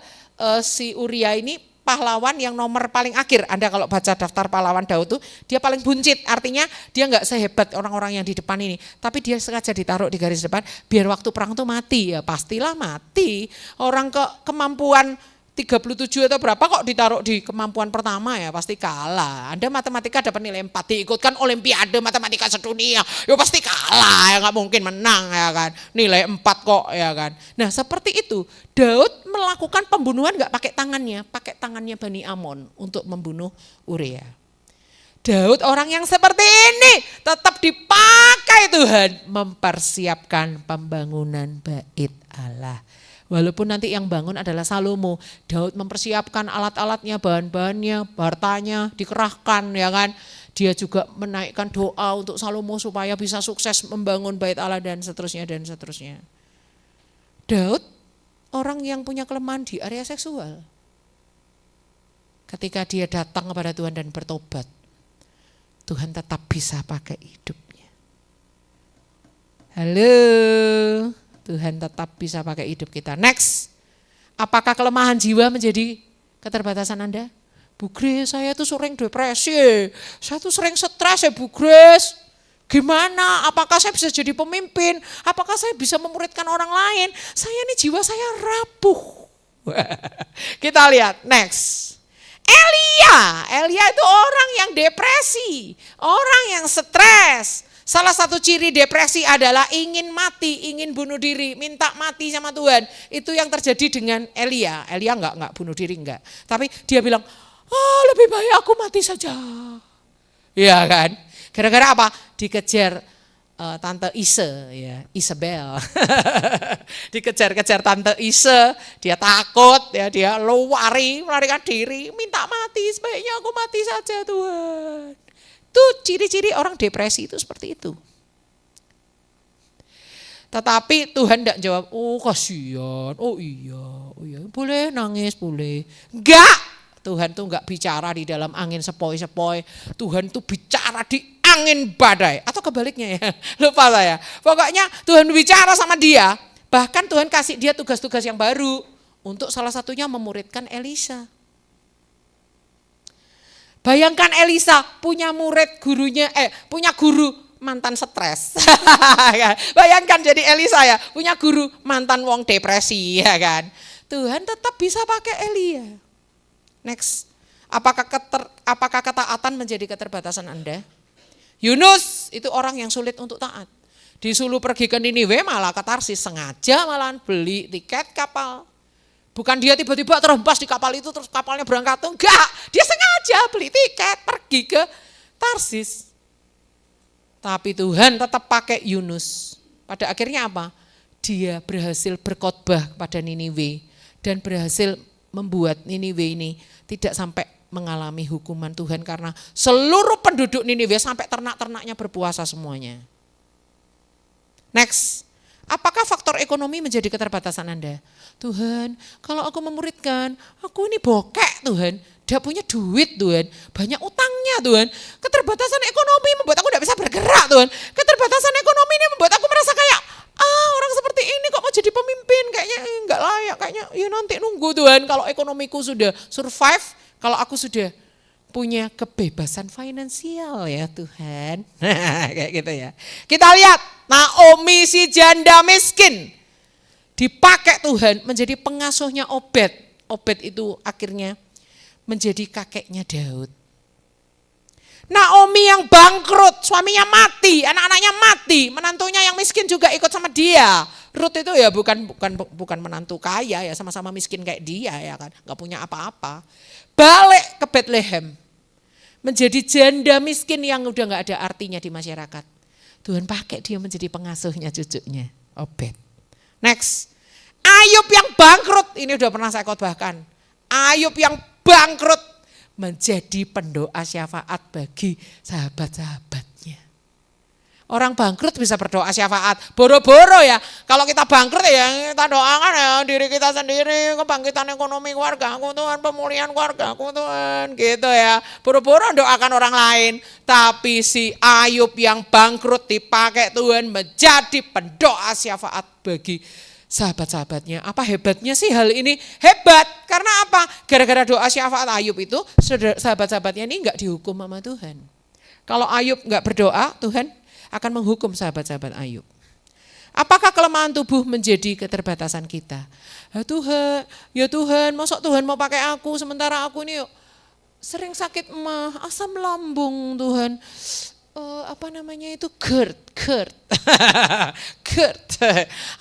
si Uria ini pahlawan yang nomor paling akhir. Anda kalau baca daftar pahlawan Daud tuh dia paling buncit, artinya dia nggak sehebat orang-orang yang di depan ini, tapi dia sengaja ditaruh di garis depan biar waktu perang tuh mati. Ya pastilah mati. Orang kemampuan 37 atau berapa kok ditaruh di kemampuan pertama ya pasti kalah. Anda matematika dapat nilai 4 diikutkan olimpiade matematika sedunia, ya pasti kalah ya, nggak mungkin menang ya kan. Nilai 4 kok ya kan. Nah seperti itu Daud melakukan pembunuhan nggak pakai tangannya Bani Amon untuk membunuh Uria. Daud orang yang seperti ini tetap dipakai Tuhan mempersiapkan pembangunan bait Allah. Walaupun nanti yang bangun adalah Salomo, Daud mempersiapkan alat-alatnya, bahan-bahannya, hartanya dikerahkan ya kan. Dia juga menaikkan doa untuk Salomo supaya bisa sukses membangun bait Allah dan seterusnya dan seterusnya. Daud orang yang punya kelemahan di area seksual. Ketika dia datang kepada Tuhan dan bertobat, Tuhan tetap bisa pakai hidupnya. Halo. Tuhan tetap bisa pakai hidup kita. Next, apakah kelemahan jiwa menjadi keterbatasan Anda? Bu Grace, saya tuh sering depresi, saya tuh sering stres ya Bu Grace. Gimana? Apakah saya bisa jadi pemimpin? Apakah saya bisa memuridkan orang lain? Saya ini jiwa saya rapuh. Kita lihat, next. Elia itu orang yang depresi, orang yang stres. Salah satu ciri depresi adalah ingin mati, ingin bunuh diri, minta mati sama Tuhan. Itu yang terjadi dengan Elia. Elia enggak bunuh diri enggak. Tapi dia bilang, lebih baik aku mati saja. Iya kan? Gara-gara apa? Dikejar Tante Ise, ya, Isabel. Dikejar-kejar Tante Ise, dia takut, ya, dia melarikan diri, minta mati, sebaiknya aku mati saja Tuhan. Itu ciri-ciri orang depresi itu seperti itu. Tetapi Tuhan tidak jawab, kasihan, iya, boleh nangis, boleh. Enggak, Tuhan tuh enggak bicara di dalam angin sepoi-sepoi, Tuhan tuh bicara di angin badai. Atau kebaliknya ya, lupa saya. Pokoknya Tuhan bicara sama dia, bahkan Tuhan kasih dia tugas-tugas yang baru. Untuk salah satunya memuridkan Elisa. Bayangkan Elisa punya punya guru mantan stres. Bayangkan jadi Elisa ya, punya guru mantan wong depresi ya kan. Tuhan tetap bisa pakai Elia. Next, apakah ketaatan menjadi keterbatasan Anda? Yunus itu orang yang sulit untuk taat. Disuruh pergi ke Niniwe malah ke Tarsis, sengaja malahan beli tiket kapal. Bukan dia tiba-tiba terhempas di kapal itu terus kapalnya berangkat, enggak. Dia sengaja beli tiket pergi ke Tarsis. Tapi Tuhan tetap pakai Yunus. Pada akhirnya apa? Dia berhasil berkhotbah kepada Niniwe dan berhasil membuat Niniwe ini tidak sampai mengalami hukuman Tuhan karena seluruh penduduk Niniwe sampai ternak-ternaknya berpuasa semuanya. Next, Apakah faktor ekonomi menjadi keterbatasan Anda? Tuhan, kalau aku memuridkan, aku ini bokek Tuhan, tidak punya duit Tuhan, banyak utangnya Tuhan. Keterbatasan ekonomi membuat aku tidak bisa bergerak Tuhan. Keterbatasan ekonomi ini membuat aku merasa kayak, orang seperti ini kok mau jadi pemimpin, kayaknya enggak layak, kayaknya ya nanti nunggu Tuhan. Kalau ekonomiku sudah survive, kalau aku sudah punya kebebasan finansial ya Tuhan. Kayak gitu ya. Kita lihat Naomi si janda miskin dipakai Tuhan menjadi pengasuhnya Obed. Obed itu akhirnya menjadi kakeknya Daud. Naomi yang bangkrut, suaminya mati, anak-anaknya mati, menantunya yang miskin juga ikut sama dia. Ruth itu ya bukan menantu kaya ya, sama-sama miskin kayak dia ya kan, nggak punya apa-apa. Balik ke Bethlehem, menjadi janda miskin yang udah nggak ada artinya di masyarakat. Tuhan pakai dia menjadi pengasuhnya cucunya, Obed. Next, Ayub yang bangkrut, ini udah pernah saya khotbahkan. Ayub yang bangkrut menjadi pendoa syafaat bagi sahabat-sahabatnya. Orang bangkrut bisa berdoa syafaat, boro-boro ya. Kalau kita bangkrut ya kita doakan ya diri kita sendiri, kebangkitan ekonomi keluarga aku Tuhan, pemulihan keluarga aku Tuhan, gitu ya. Boro-boro doakan orang lain. Tapi si Ayub yang bangkrut dipakai Tuhan menjadi pendoa syafaat bagi sahabat-sahabatnya. Apa hebatnya sih hal ini? Hebat, karena apa? Gara-gara doa syafaat Ayub itu, sahabat-sahabatnya ini enggak dihukum sama Tuhan. Kalau Ayub enggak berdoa, Tuhan akan menghukum sahabat-sahabat Ayub. Apakah kelemahan tubuh menjadi keterbatasan kita? Ya Tuhan, masa Tuhan mau pakai aku sementara aku ini sering sakit emah, asam lambung Tuhan. GERD. GERD,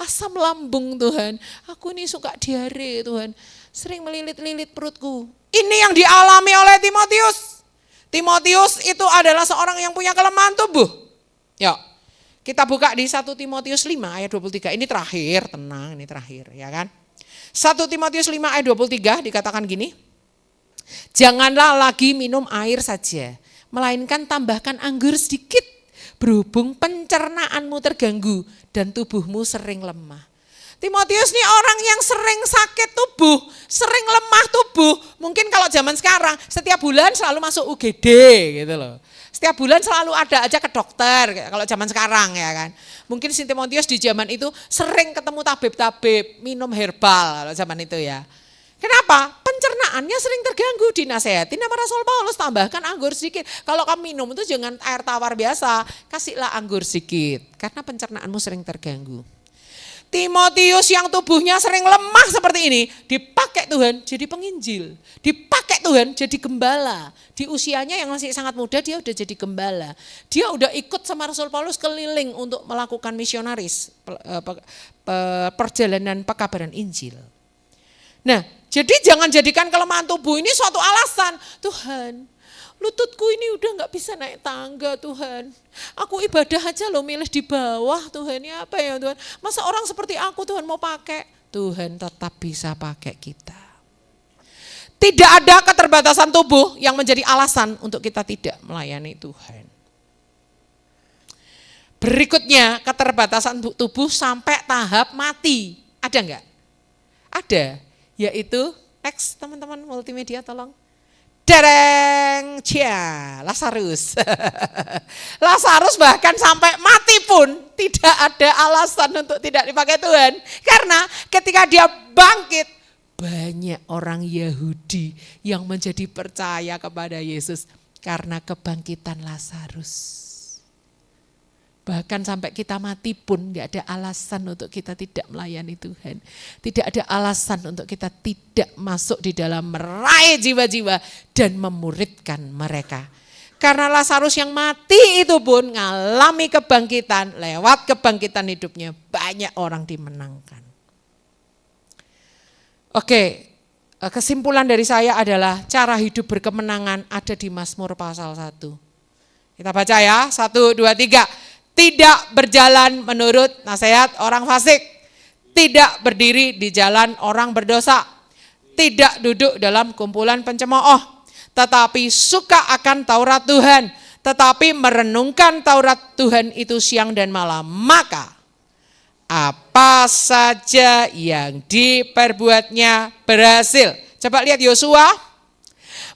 asam lambung Tuhan. Aku ini suka diare Tuhan, sering melilit-lilit perutku. Ini yang dialami oleh Timotius. Timotius itu adalah seorang yang punya kelemahan tubuh. Yuk, kita buka di 1 Timotius 5 ayat 23. Ini terakhir, tenang, ini terakhir ya kan. 1 Timotius 5 ayat 23 dikatakan gini. Janganlah lagi minum air saja, melainkan tambahkan anggur sedikit, berhubung pencernaanmu terganggu dan tubuhmu sering lemah. Timotius ini orang yang sering sakit tubuh, sering lemah tubuh. Mungkin kalau zaman sekarang setiap bulan selalu masuk UGD gitu loh. Setiap bulan selalu ada aja ke dokter kalau zaman sekarang ya kan. Mungkin si Timotius di zaman itu sering ketemu tabib-tabib, minum herbal kalau zaman itu ya. Kenapa? Pencernaannya sering terganggu, dinasehatin sama Rasul Paulus, tambahkan anggur sedikit. Kalau kamu minum itu jangan air tawar biasa, kasihlah anggur sedikit karena pencernaanmu sering terganggu. Timotius yang tubuhnya sering lemah seperti ini dipakai Tuhan jadi penginjil, dipakai Tuhan jadi gembala. Di usianya yang masih sangat muda dia udah jadi gembala. Dia udah ikut sama Rasul Paulus keliling untuk melakukan misionaris, perjalanan pekabaran Injil. Nah, jadi jangan jadikan kelemahan tubuh ini suatu alasan. Tuhan, lututku ini udah gak bisa naik tangga Tuhan. Aku ibadah aja loh milih di bawah Tuhan, ya apa ya Tuhan. Masa orang seperti aku Tuhan mau pakai? Tuhan tetap bisa pakai kita. Tidak ada keterbatasan tubuh yang menjadi alasan untuk kita tidak melayani Tuhan. Berikutnya keterbatasan tubuh sampai tahap mati. Ada enggak? Ada, yaitu next teman-teman multimedia tolong. Dereng, Lazarus. Lazarus bahkan sampai mati pun tidak ada alasan untuk tidak dipakai Tuhan. Karena ketika dia bangkit, banyak orang Yahudi yang menjadi percaya kepada Yesus karena kebangkitan Lazarus. Bahkan sampai kita mati pun gak ada alasan untuk kita tidak melayani Tuhan. Tidak ada alasan untuk kita tidak masuk di dalam meraih jiwa-jiwa dan memuridkan mereka. Karena Lazarus yang mati itu pun ngalami kebangkitan, lewat kebangkitan hidupnya banyak orang dimenangkan. Oke, kesimpulan dari saya adalah cara hidup berkemenangan ada di Mazmur pasal 1. Kita baca ya, 1, 2, 3. Tidak berjalan menurut nasihat orang fasik, tidak berdiri di jalan orang berdosa, tidak duduk dalam kumpulan pencemooh, tetapi suka akan Taurat Tuhan, tetapi merenungkan Taurat Tuhan itu siang dan malam. Maka apa saja yang diperbuatnya berhasil. Coba lihat Yosua,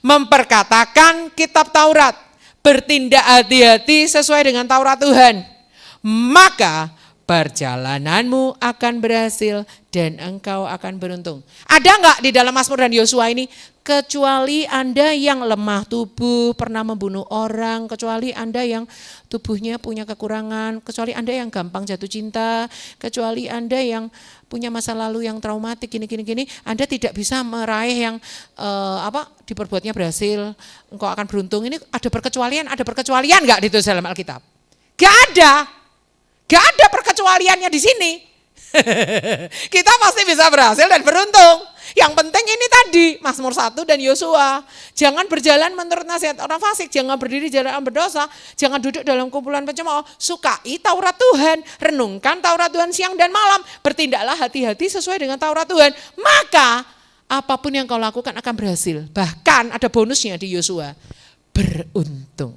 memperkatakan kitab Taurat, bertindak hati-hati sesuai dengan Taurat Tuhan, maka perjalananmu akan berhasil dan engkau akan beruntung. Ada enggak di dalam Mazmur dan Yosua ini? Kecuali Anda yang lemah tubuh, pernah membunuh orang, kecuali Anda yang tubuhnya punya kekurangan, kecuali Anda yang gampang jatuh cinta, kecuali Anda yang punya masa lalu yang traumatik, gini, Anda tidak bisa meraih yang diperbuatnya berhasil, engkau akan beruntung. Ini ada perkecualian enggak di dalam Alkitab? Enggak ada. Enggak ada perkecualiannya di sini. Kita pasti bisa berhasil dan beruntung. Yang penting ini tadi, Mazmur 1 dan Yosua. Jangan berjalan menurut nasihat orang fasik, jangan berdiri jalan orang berdosa, jangan duduk dalam kumpulan pencemooh. Sukai Taurat Tuhan, renungkan Taurat Tuhan siang dan malam. Bertindaklah hati-hati sesuai dengan Taurat Tuhan. Maka apapun yang kau lakukan akan berhasil. Bahkan ada bonusnya di Yosua, beruntung.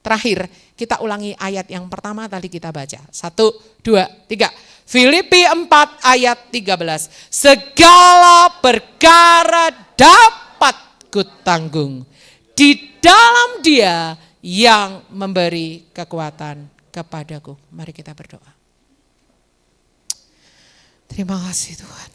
Terakhir, kita ulangi ayat yang pertama tadi kita baca. 1, 2, 3. Filipi 4 ayat 13. Segala perkara dapat kutanggung di dalam Dia yang memberi kekuatan kepadaku. Mari kita berdoa. Terima kasih Tuhan.